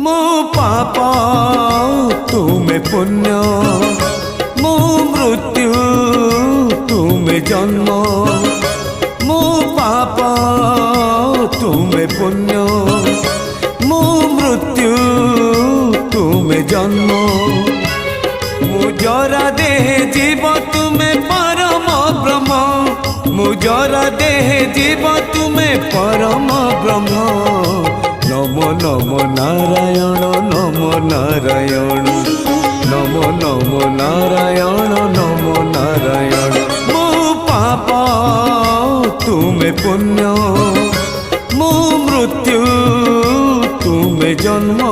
मो पाप तुमे पुण्य, मो मृत्यु तुमे जन्म। मो पाप तुमे पुण्य, मो मृत्यु तुमे जन्म। मुजरा देह जीव तुमे परम ब्रह्म, मुजरा देह जीव तुमे परम ब्रह्म। नमो नमो नारायण, नमो नारायण, नमो नमो नारायण, नमो नारायण। मो पाप तुमे पुण्य, मो मृत्यु तुमे जन्म।